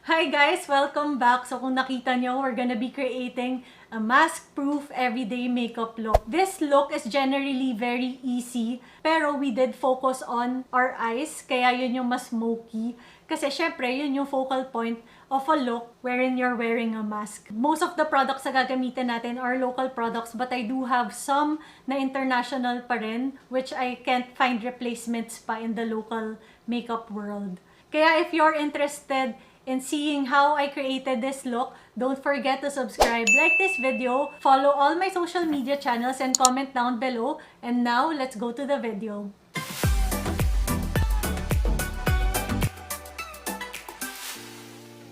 Hi guys! Welcome back! So kung nakita nyo, we're gonna be creating a mask-proof everyday makeup look. This look is generally very easy, pero we did focus on our eyes, kaya yun yung mas smoky. Kasi syempre, yun yung focal point of a look wherein you're wearing a mask. Most of the products na gagamitin natin are local products, but I do have some na international pa rin, which I can't find replacements pa in the local makeup world. Kaya if you're interested in seeing how I created this look, don't forget to subscribe, like this video, follow all my social media channels, and comment down below. And now, let's go to the video.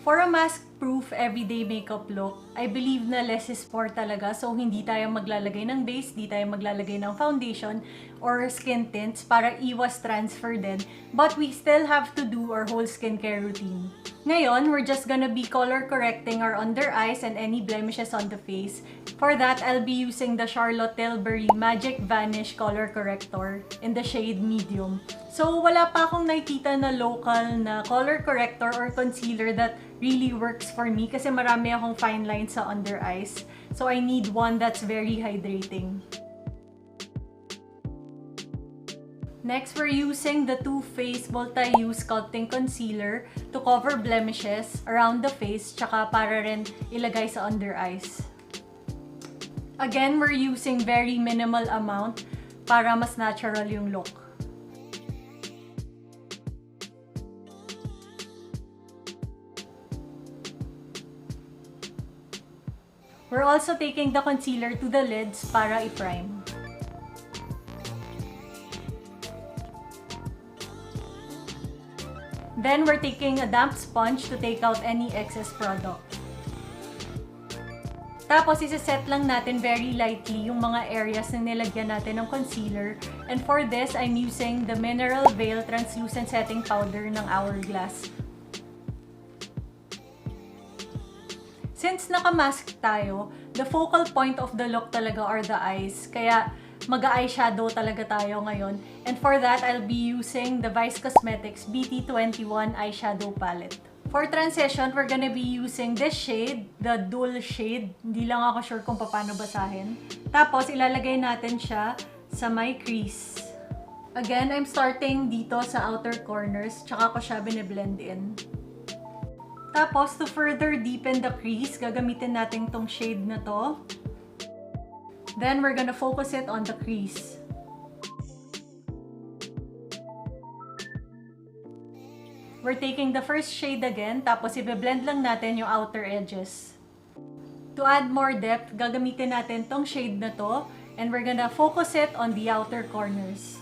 For a mask-proof everyday makeup look, I believe na less is more talaga. So, hindi tayo maglalagay ng base, hindi tayo maglalagay ng foundation or skin tints para iwas transfer din. But we still have to do our whole skincare routine. Ngayon, we're just gonna be color correcting our under eyes and any blemishes on the face. For that, I'll be using the Tilbury Magic Vanish Color Corrector in the shade medium. So, wala pa akong nakikita na local na color corrector or concealer that really works for me kasi marami akong fine lines sa under eyes. So, I need one that's very hydrating. Next, we're using the Too Faced Multi-Use Sculpting Concealer to cover blemishes around the face tsaka para rin ilagay sa under eyes. Again, we're using very minimal amount para mas natural yung look. We're also taking the concealer to the lids para i-prime. Then, we're taking a damp sponge to take out any excess product. Tapos, isa-set lang natin very lightly yung mga areas na nilagyan natin ng concealer. And for this, I'm using the Mineral Veil Translucent Setting Powder ng Hourglass. Since naka-mask tayo, the focal point of the look talaga are the eyes. Kaya, mag-eyeshadow talaga tayo ngayon. And for that, I'll be using the Vice Cosmetics BT21 Eyeshadow Palette. For transition, we're gonna be using this shade, the Dual Shade. Hindi lang ako sure kung paano basahin. Tapos, ilalagay natin siya sa my crease. Again, I'm starting dito sa outer corners, tsaka ko siya bine-blend in. Tapos, to further deepen the crease, gagamitin natin tong shade na to. Then, we're gonna focus it on the crease. We're taking the first shade again, tapos i-blend lang natin yung outer edges. To add more depth, gagamitin natin tong shade na to, and we're gonna focus it on the outer corners.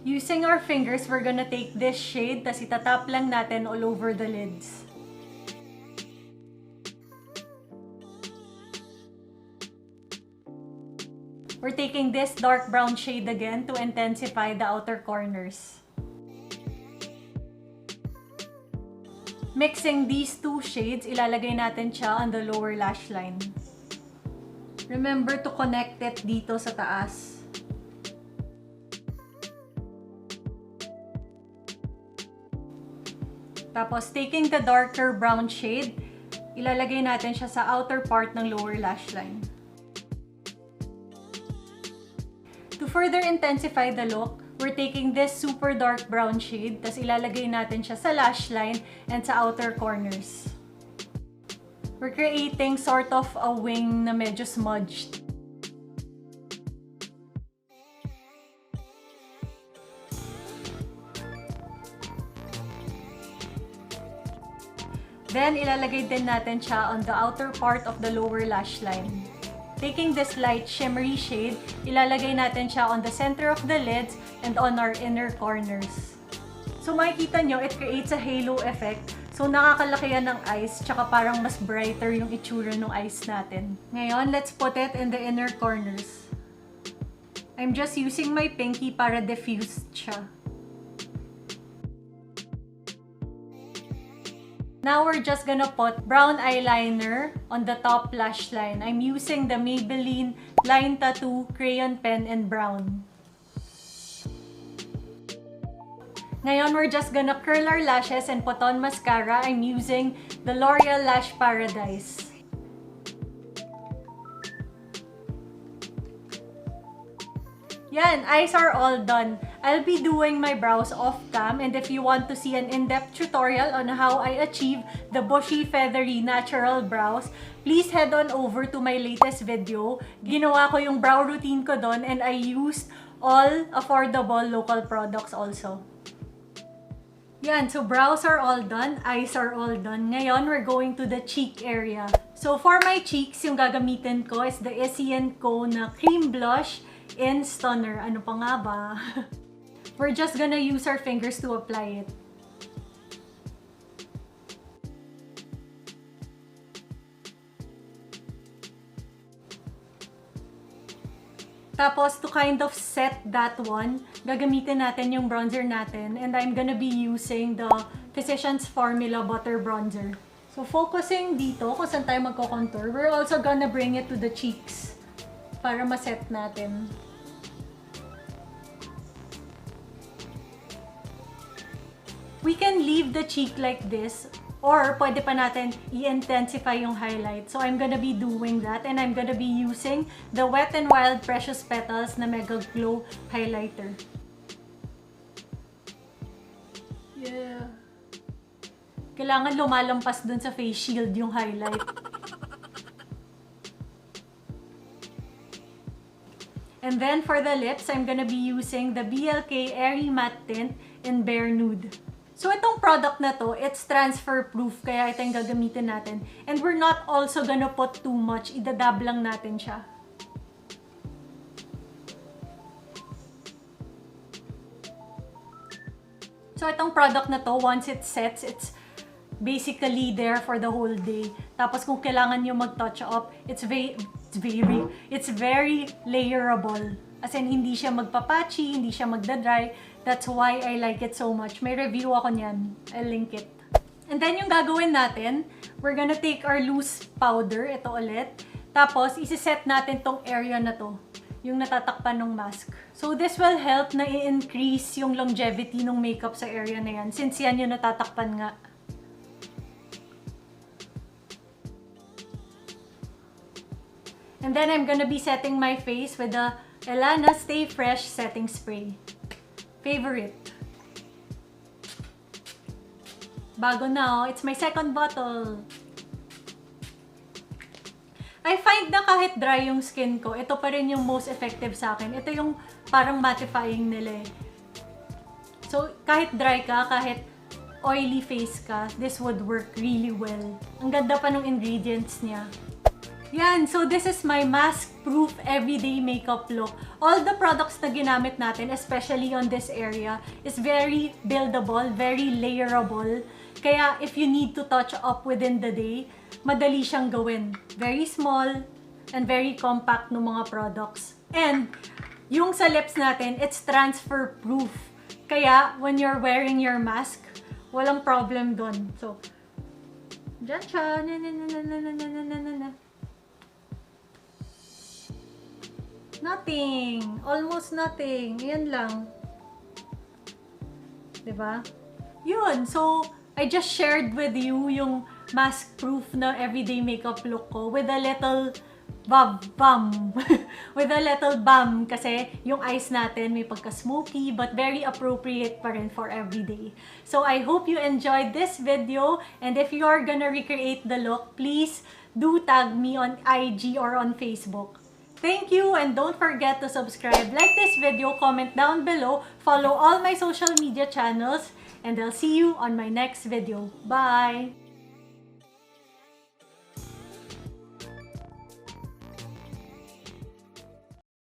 Using our fingers, we're gonna take this shade, tas itatap lang natin all over the lids. We're taking this dark brown shade again to intensify the outer corners. Mixing these two shades, ilalagay natin siya on the lower lash line. Remember to connect it dito sa taas. Tapos, taking the darker brown shade, ilalagay natin siya sa outer part ng lower lash line. To further intensify the look, we're taking this super dark brown shade, tas ilalagay natin siya sa lash line and sa outer corners. We're creating sort of a wing na medyo smudged. Then, ilalagay din natin siya on the outer part of the lower lash line. Taking this light shimmery shade, ilalagay natin siya on the center of the lids and on our inner corners. So makikita nyo, it creates a halo effect. So nakakalaki yan ng eyes, tsaka parang mas brighter yung itsura ng eyes natin. Ngayon, let's put it in the inner corners. I'm just using my pinky para diffuse siya. Now, we're just gonna put brown eyeliner on the top lash line. I'm using the Maybelline Line Tattoo Crayon Pen in Brown. Ngayon, we're just gonna curl our lashes and put on mascara. I'm using the L'Oreal Lash Paradise. Yan, eyes are all done. I'll be doing my brows off cam, and if you want to see an in-depth tutorial on how I achieve the bushy, feathery, natural brows, please head on over to my latest video. Ginawa ko yung brow routine ko doon, and I used all affordable local products also. Yan, so brows are all done, eyes are all done. Ngayon, we're going to the cheek area. So for my cheeks, yung gagamitin ko is the Issy Co na cream blush in Stunner. Ano pa nga ba? We're just gonna use our fingers to apply it. Tapos, to kind of set that one, gagamitin natin yung bronzer natin. And I'm gonna be using the Physicians Formula Butter Bronzer. So, focusing dito kung saan tayo magko-contour, we're also gonna bring it to the cheeks para ma-set natin. We can leave the cheek like this, or pwede pa natin i-intensify yung highlight. So, I'm gonna be doing that, and I'm gonna be using the Wet n Wild Precious Petals na Megaglo highlighter. Yeah. Kailangan lumalampas dun sa face shield yung highlight. And then, for the lips, I'm gonna be using the BLK Airy Matte Tint in Bare Nude. So, itong product na to, it's transfer-proof, kaya ito yung gagamitin natin. And we're not also gonna put too much. Idadab lang natin siya. So, itong product na to, once it sets, it's basically there for the whole day. Tapos, kung kailangan nyo mag-touch up, it's very layerable. As in, hindi siya magpapatchy, hindi siya magdadry. That's why I like it so much. May review ako niyan. I'll link it. And then, yung gagawin natin, we're gonna take our loose powder. Ito ulit. Tapos, isi-set natin tong area na to. Yung natatakpan ng mask. So, this will help na i-increase yung longevity ng makeup sa area na yan. Since yan yung natatakpan nga. And then, I'm gonna be setting my face with the Ellana Stay Fresh Setting Spray. Favorite. Bago na, oh. It's my second bottle. I find na kahit dry yung skin ko, ito pa rin yung most effective sa akin. Ito yung parang mattifying nila eh. So, kahit dry ka, kahit oily face ka, this would work really well. Ang ganda pa ng ingredients niya. Yan, so this is my mask-proof everyday makeup look. All the products na ginamit natin, especially on this area, is very buildable, very layerable. Kaya if you need to touch up within the day, madali siyang gawin. Very small and very compact ng mga products. And yung sa lips natin, it's transfer-proof. Kaya when you're wearing your mask, walang problem dun. So, dyan siya. Nothing. Almost nothing. Yan lang. Diba? Yun. So, I just shared with you yung mask-proof na everyday makeup look ko with a little bum. With a little bum. Kasi yung eyes natin may pagka-smoky but very appropriate pa rin for everyday. So, I hope you enjoyed this video. And if you're gonna recreate the look, please do tag me on IG or on Facebook. Thank you, and don't forget to subscribe, like this video, comment down below, follow all my social media channels, and I'll see you on my next video. Bye!